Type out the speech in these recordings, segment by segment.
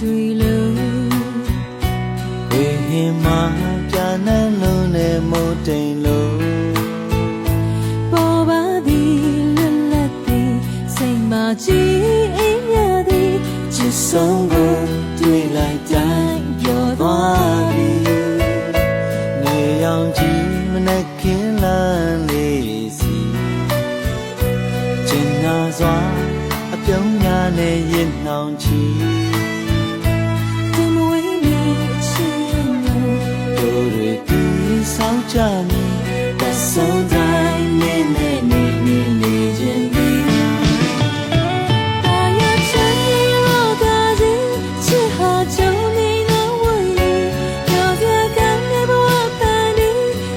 တွေ့လို့ဝေဟင်မှာပြာနှံလုံးနဲ့မိုးတိမ်လို့ပေါ်ပါသည်လွတ်လပ်သည်စိတ်မှာကြည်အင်းရသည်ချစ်ဆုံးကိုတွေ့လိုက်တိုင်းပျော်သွားပြီနေရောင်ကြီးမနဲ့ခင်းလန်းလေးစီကျင်နာစွာအပြုံးများနဲ့ရင်နှောင်ချီမဝေးနေချင်လို့တို့တွေဒီဆောင်ကြမည်တဆုံးတိုင်းနေနဲ့နေခြင်းဒီတာယာချင်လို့ကားစီချစ်ဟာကြုံနေတော့ဝေးပြောပြကံနဲ့ဘဝပန်းဒီ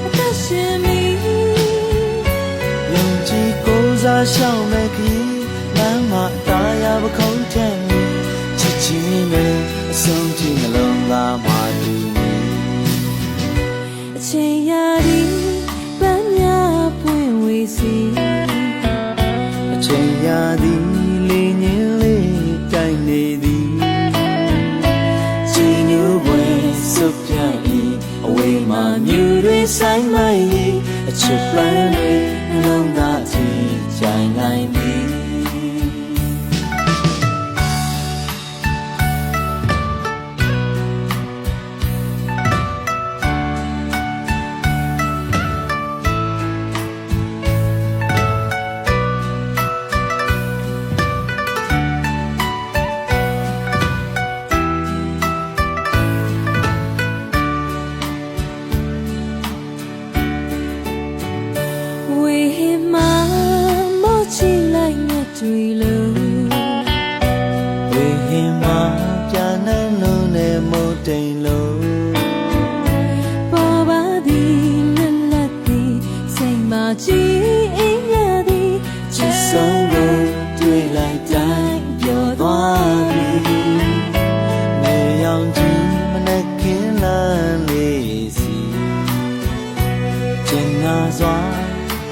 အသက်ရှင်မီယုံကြည်ကိုးစားရှောင်မဲ့ခီလမ်းမှာတာယာပခုံးတဲ့မီချစ်ချင်းနဲ့အဆုံးထိနှလုံးသားမှာတူနေအချိန်ရာဒီပန်းများပွင့်ဝေစီအချိန်ရာဒီလေးညင်းလေးတိုင်းနေသည်ချီညူပွင့်စုပ်ပြန့်ဤအဝေးမှာမြူတွေဆိုင်မိုင်းဤအချစ်ပန်းတွေနှလုံးသားထိကြိုင်နိုင်သည်တွေ့လို့ဝေဟင်မှာပြာနှံလုံးနဲ့မိုးတိမ်လို့ပေါ်ပါသည်လွတ်လပ်သည်စိတ်မှာကြည်အင်းရသည်ချစ်ဆုံးကိုတွေ့လိုက်တိုင်းပျော်သွားပြီနေရောင်ကြီးမနဲ့ခင်းလန်းလေးစီကျင်နာစွာ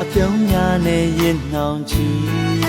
အပြုံးများနဲ့ရင်နှောင်ချီ